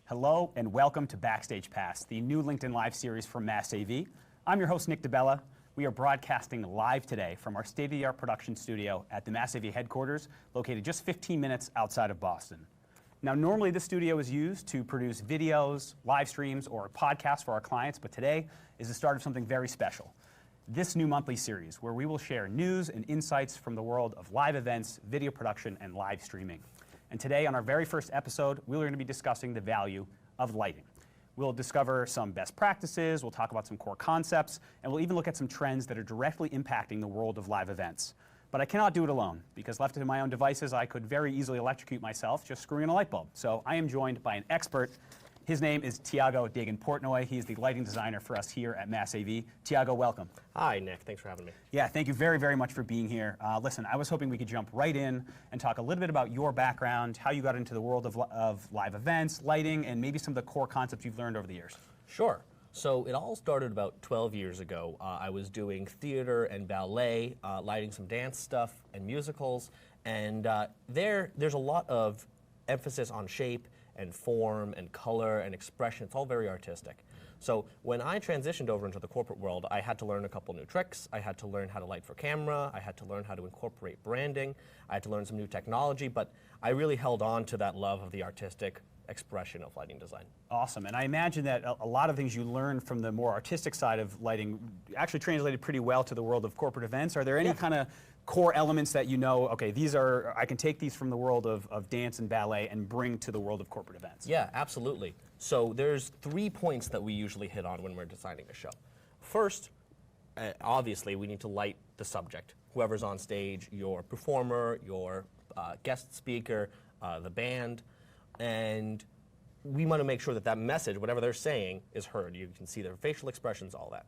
Hello and welcome to Backstage Pass, the new LinkedIn Live series from Mass AV. I'm your host, Nick DeBella. We are broadcasting live today from our state-of-the-art production studio at the Mass AV headquarters, located just 15 minutes outside of Boston. Now, normally this studio is used to produce videos, live streams, or podcasts for our clients, but today is the start of something very special. This new monthly series, where we will share news and insights from the world of live events, video production, and live streaming. And today, on our very first episode, we're going to be discussing the value of lighting. We'll discover some best practices, we'll talk about some core concepts, and we'll even look at some trends that are directly impacting the world of live events. But I cannot do it alone, because left to my own devices, I could very easily electrocute myself just screwing in a light bulb. So I am joined by an expert. His name is Tiago Dagan-Portnoy. He is the lighting designer for us here at Mass AV. Tiago, welcome. Hi, Nick. Thanks for having me. Yeah, thank you very, very much for being here. Listen, I was hoping we could jump right in and talk a little bit about your background, how you got into the world of live events, lighting, and maybe some of the core concepts you've learned over the years. Sure. So it all started about 12 years ago. I was doing theater and ballet, lighting some dance stuff and musicals, and there's a lot of emphasis on shape and form and color and expression. It's all very artistic. So when I transitioned over into the corporate world, I had to learn a couple new tricks. I had to learn how to light for camera. I had to learn how to incorporate branding. I had to learn some new technology, but I really held on to that love of the artistic expression of lighting design. Awesome, and I imagine that a lot of things you learned from the more artistic side of lighting actually translated pretty well to the world of corporate events. Are there any kind of core elements that you know, okay, I can take these from the world of dance and ballet and bring to the world of corporate events? Yeah, absolutely. So there's 3 points that we usually hit on when we're designing a show. First, obviously, we need to light the subject. Whoever's on stage, your performer, your guest speaker, the band, and we want to make sure that that message, whatever they're saying, is heard. You can see their facial expressions, all that.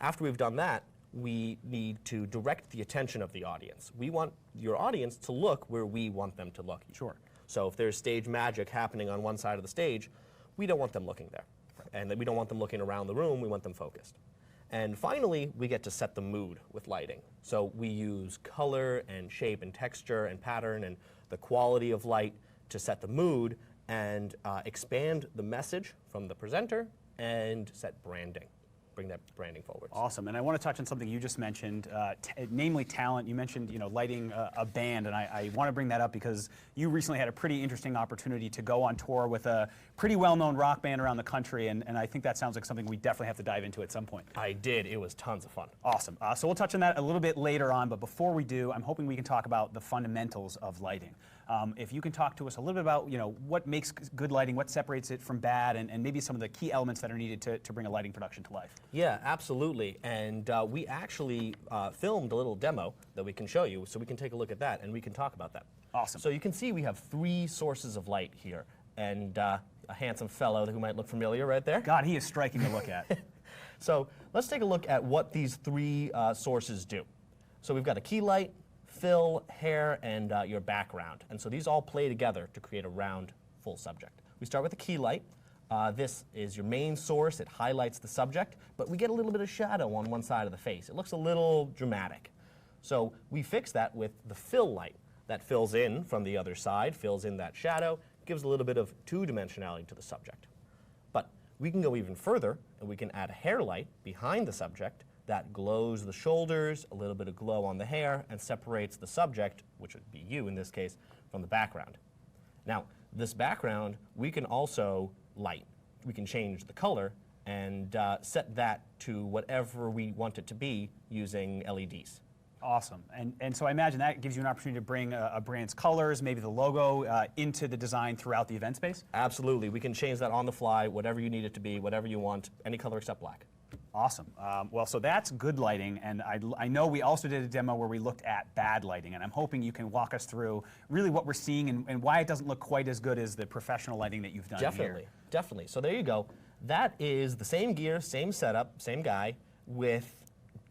After we've done that, we need to direct the attention of the audience. We want your audience to look where we want them to look. Sure. So if there's stage magic happening on one side of the stage, we don't want them looking there. And we don't want them looking around the room, we want them focused. And finally, we get to set the mood with lighting. So we use color and shape and texture and pattern and the quality of light to set the mood and expand the message from the presenter and set branding. Bring that branding forward. Awesome, and I want to touch on something you just mentioned, namely talent. You mentioned lighting a band, and I want to bring that up because you recently had a pretty interesting opportunity to go on tour with a pretty well-known rock band around the country, and I think that sounds like something we definitely have to dive into at some point. I did. It was tons of fun. Awesome. So we'll touch on that a little bit later on, but before we do, I'm hoping we can talk about the fundamentals of lighting. If you can talk to us a little bit about what makes good lighting, what separates it from bad, and maybe some of the key elements that are needed to bring a lighting production to life. Yeah, absolutely. And we actually filmed a little demo that we can show you, so we can take a look at that and we can talk about that. Awesome. So you can see we have 3 sources of light here, and a handsome fellow who might look familiar right there. God, he is striking to look at. So let's take a look at what these 3 sources do. So we've got a key light, fill, hair, and your background. And so these all play together to create a round, full subject. We start with the key light. This is your main source. It highlights the subject, but we get a little bit of shadow on one side of the face. It looks a little dramatic. So we fix that with the fill light. That fills in from the other side, fills in that shadow, gives a little bit of two-dimensionality to the subject. But we can go even further, and we can add a hair light behind the subject that glows the shoulders, a little bit of glow on the hair, and separates the subject, which would be you in this case, from the background. Now, this background, we can also light. We can change the color and set that to whatever we want it to be using LEDs. Awesome. And so I imagine that gives you an opportunity to bring a brand's colors, maybe the logo, into the design throughout the event space? Absolutely. We can change that on the fly, whatever you need it to be, whatever you want, any color except black. Awesome. Well, so that's good lighting, and I know we also did a demo where we looked at bad lighting, and I'm hoping you can walk us through really what we're seeing and why it doesn't look quite as good as the professional lighting that you've done here. Definitely. So there you go. That is the same gear, same setup, same guy, with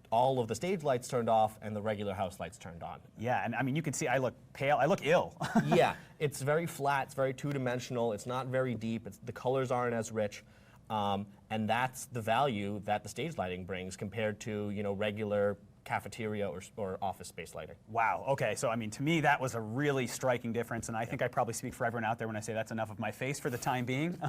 all of the stage lights turned off and the regular house lights turned on. Yeah, and I mean, you can see I look pale, I look ill. Yeah, it's very flat, it's very two-dimensional, it's not very deep, the colors aren't as rich. And that's the value that the stage lighting brings compared to regular cafeteria or office space lighting. Wow. Okay. So, I mean, to me, that was a really striking difference, and I think I probably speak for everyone out there when I say that's enough of my face for the time being.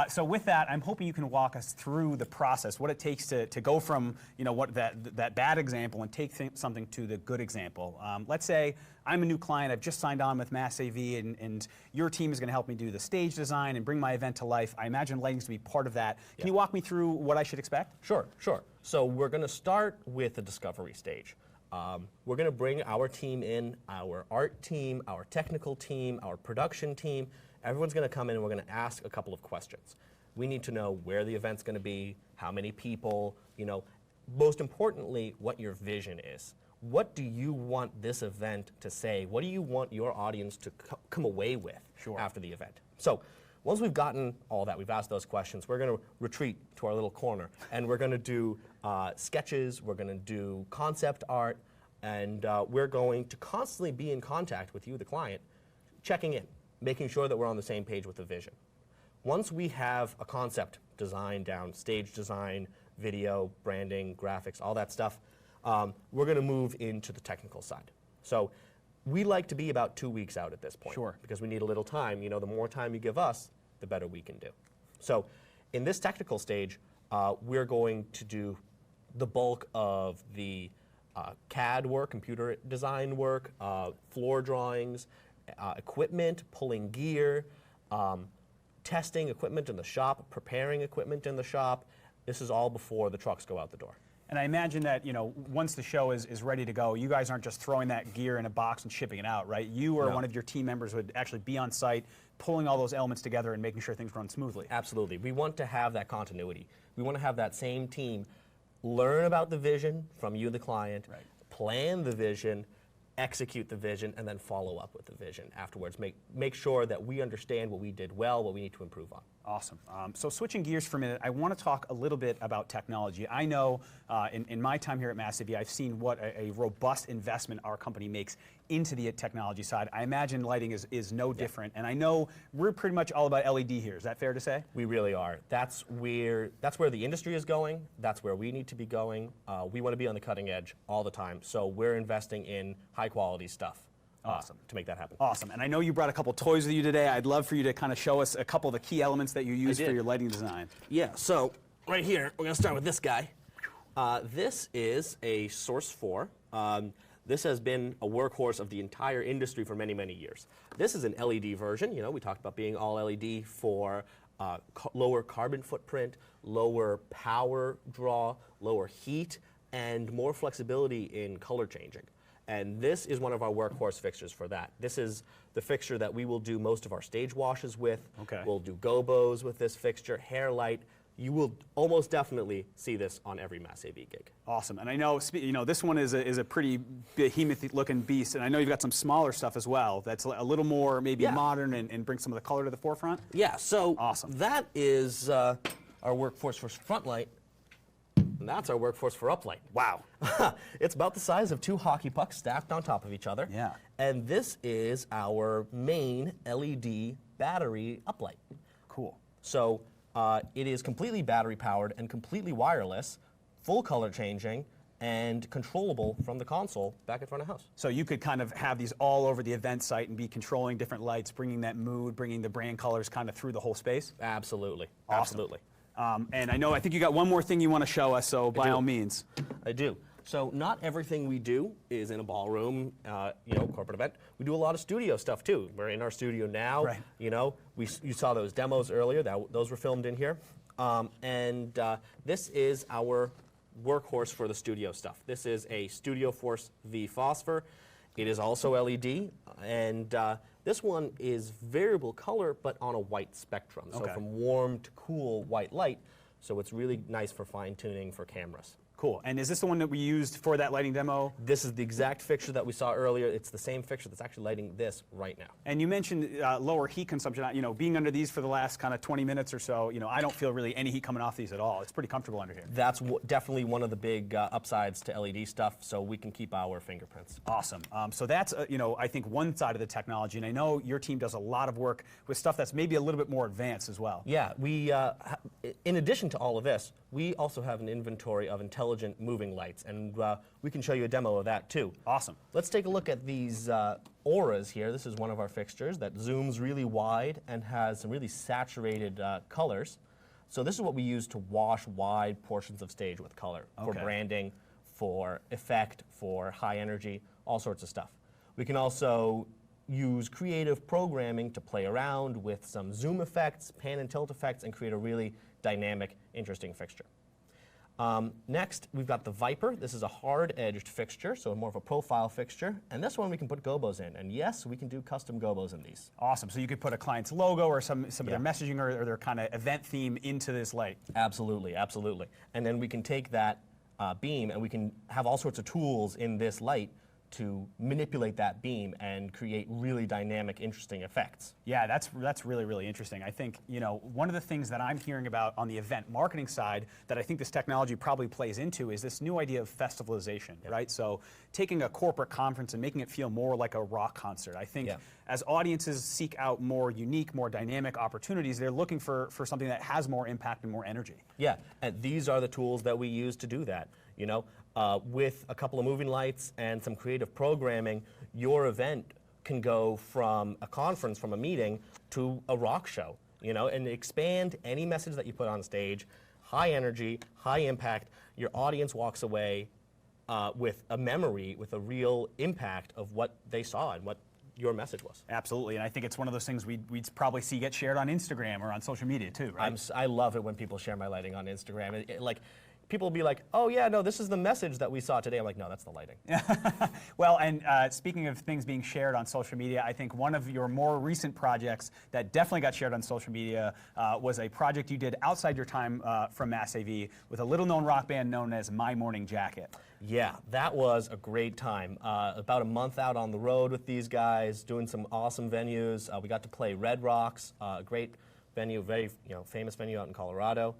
So, with that, I'm hoping you can walk us through the process, what it takes to go from what that bad example and take something to the good example. Let's say I'm a new client. I've just signed on with Mass AV, and your team is going to help me do the stage design and bring my event to life. I imagine lighting's to be part of that. Can you walk me through what I should expect? Sure. So we're going to start with the discovery stage. We're going to bring our team in, our art team, our technical team, our production team. Everyone's going to come in and we're going to ask a couple of questions. We need to know where the event's going to be, how many people, most importantly, what your vision is. What do you want this event to say? What do you want your audience to come away with after the event? So once we've gotten all that, we've asked those questions, we're going to retreat to our little corner, and we're going to do sketches, we're going to do concept art, and we're going to constantly be in contact with you, the client, checking in, making sure that we're on the same page with the vision. Once we have a concept design down, stage design, video, branding, graphics, all that stuff, we're going to move into the technical side. So we like to be about 2 weeks out at this point. Sure. Because we need a little time. The more time you give us, the better we can do. So in this technical stage, we're going to do the bulk of the CAD work, computer design work, floor drawings, equipment, pulling gear, testing equipment in the shop, preparing equipment in the shop. This is all before the trucks go out the door. And I imagine that, once the show is ready to go, you guys aren't just throwing that gear in a box and shipping it out, right? You or one of your team members would actually be on site, pulling all those elements together and making sure things run smoothly. Absolutely. We want to have that continuity. We want to have that same team learn about the vision from you, the client, plan the vision, execute the vision, and then follow up with the vision afterwards. Make sure that we understand what we did well, what we need to improve on. Awesome. So switching gears for a minute, I want to talk a little bit about technology. I know in my time here at Mass AV, I've seen what a robust investment our company makes into the technology side. I imagine lighting is no different, and I know we're pretty much all about LED here. Is that fair to say? We really are. That's where the industry is going. That's where we need to be going. We want to be on the cutting edge all the time, so we're investing in high quality stuff. Awesome. To make that happen. Awesome. And I know you brought a couple toys with you today. I'd love for you to kind of show us a couple of the key elements that you use for your lighting design. Yeah, so right here, we're going to start with this guy. This is a Source 4. This has been a workhorse of the entire industry for many, many years. This is an LED version. We talked about being all LED for lower carbon footprint, lower power draw, lower heat, and more flexibility in color changing. And this is one of our workhorse fixtures for that. This is the fixture that we will do most of our stage washes with. Okay. We'll do gobos with this fixture, hair light. You will almost definitely see this on every Mass AV gig. Awesome. And I know, this one is a pretty behemoth-looking beast, and I know you've got some smaller stuff as well that's a little more maybe modern and bring some of the color to the forefront. Yeah, so awesome. That is our workforce for front light. And that's our workforce for uplight. Wow. It's about the size of 2 hockey pucks stacked on top of each other. Yeah. And this is our main LED battery uplight. Cool. So it is completely battery powered and completely wireless, full color changing, and controllable from the console back in front of house. So you could kind of have these all over the event site and be controlling different lights, bringing that mood, bringing the brand colors kind of through the whole space? Absolutely. Awesome. Absolutely. And I think you got one more thing you want to show us, so by all means. I do. So not everything we do is in a ballroom, corporate event. We do a lot of studio stuff too. We're in our studio now. Right. You saw those demos earlier. Those were filmed in here. This is our workhorse for the studio stuff. This is a Studio Force V Phosphor. It is also LED, and this one is variable color, but on a white spectrum. So from warm to cool white light. So it's really nice for fine tuning for cameras. Cool. And is this the one that we used for that lighting demo? This is the exact fixture that we saw earlier. It's the same fixture that's actually lighting this right now. And you mentioned lower heat consumption. Being under these for the last kind of 20 minutes or so, I don't feel really any heat coming off these at all. It's pretty comfortable under here. That's definitely one of the big upsides to LED stuff, so we can keep our fingerprints. Awesome. So that's, I think one side of the technology, and I know your team does a lot of work with stuff that's maybe a little bit more advanced as well. Yeah, we, in addition to all of this, we also have an inventory of intelligent intelligent moving lights, and we can show you a demo of that too. Awesome. Let's take a look at these auras here. This is one of our fixtures that zooms really wide and has some really saturated colors. So this is what we use to wash wide portions of stage with color for branding, for effect, for high energy, all sorts of stuff. We can also use creative programming to play around with some zoom effects, pan and tilt effects, and create a really dynamic, interesting fixture. Next, we've got the Viper. This is a hard-edged fixture, so more of a profile fixture. And this one we can put gobos in. And yes, we can do custom gobos in these. Awesome. So you could put a client's logo or some of their messaging or their kind of event theme into this light. Absolutely, absolutely. And then we can take that beam and we can have all sorts of tools in this light to manipulate that beam and create really dynamic, interesting effects. Yeah, that's really, really interesting. I think, you know, one of the things that I'm hearing about on the event marketing side that I think this technology probably plays into is this new idea of festivalization, right? So taking a corporate conference and making it feel more like a rock concert. I think as audiences seek out more unique, more dynamic opportunities, they're looking for something that has more impact and more energy. Yeah, and these are the tools that we use to do that, you know. With a couple of moving lights and some creative programming, your event can go from a conference, from a meeting, to a rock show, you know, and expand any message that you put on stage. High energy, high impact. Your audience walks away with a memory, with a real impact of what they saw and what your message was. Absolutely, and I think it's one of those things we'd probably see get shared on Instagram or on social media too, right? I love it when people share my lighting on Instagram. Like, people will be like, oh yeah, no, this is the message that we saw today. I'm like, no, that's the lighting. Well, and speaking of things being shared on social media, I think one of your more recent projects that definitely got shared on social media was a project you did outside your time from Mass AV with a little-known rock band known as My Morning Jacket. Yeah, that was a great time. About a month out on the road with these guys, doing some awesome venues. We got to play Red Rocks, a great venue, very famous venue out in Colorado.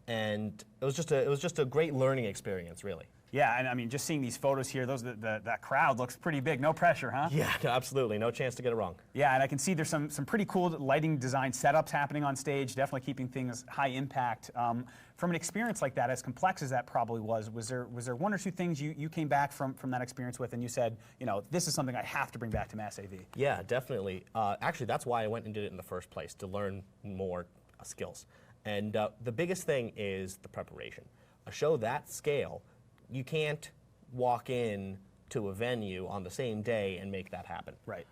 And it was just a great learning experience, really. Yeah, and I mean, just seeing these photos here, that crowd looks pretty big. No pressure, huh? Yeah, absolutely. No chance to get it wrong. Yeah, and I can see there's some pretty cool lighting design setups happening on stage, definitely keeping things high impact. From an experience like that, as complex as that probably was there one or two things you came back from that experience with and you said, you know, this is something I have to bring back to Mass AV? Yeah, definitely. Actually, that's why I went and did it in the first place, to learn more skills. And the biggest thing is the preparation. A show that scale, you can't walk in to a venue on the same day and make that happen. Right.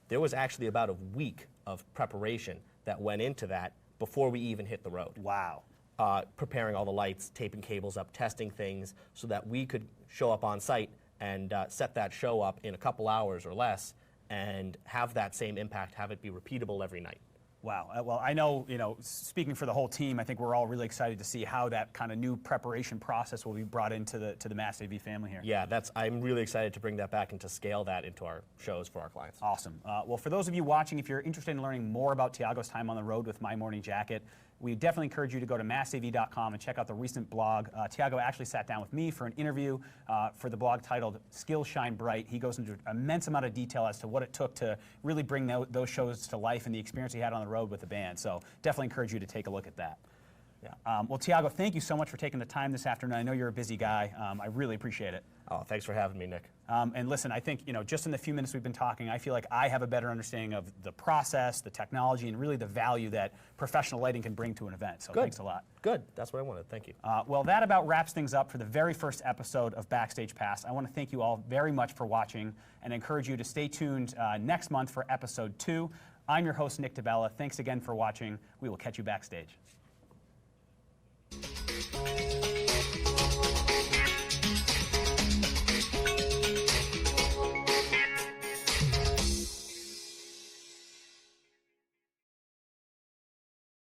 There was actually about a week of preparation that went into that before we even hit the road. Wow. Preparing all the lights, taping cables up, testing things so that we could show up on site and set that show up in a couple hours or less and have that same impact, have it be repeatable every night. Wow. Well, I know, speaking for the whole team, I think we're all really excited to see how that kind of new preparation process will be brought into the Mass AV family here. Yeah, I'm really excited to bring that back and to scale that into our shows for our clients. Awesome. Well, for those of you watching, if you're interested in learning more about Tiago's time on the road with My Morning Jacket, we definitely encourage you to go to massav.com and check out the recent blog. Tiago actually sat down with me for an interview for the blog titled Skills Shine Bright. He goes into an immense amount of detail as to what it took to really bring those shows to life and the experience he had on the road with the band. So definitely encourage you to take a look at that. Yeah. Well, Tiago, thank you so much for taking the time this afternoon. I know you're a busy guy. I really appreciate it. Oh, thanks for having me, Nick. And listen, I think, just in the few minutes we've been talking, I feel like I have a better understanding of the process, the technology, and really the value that professional lighting can bring to an event. So thanks a lot. Good. That's what I wanted. Thank you. Well, that about wraps things up for the very first episode of Backstage Pass. I want to thank you all very much for watching and encourage you to stay tuned next month for episode 2. I'm your host, Nick DeBella. Thanks again for watching. We will catch you backstage.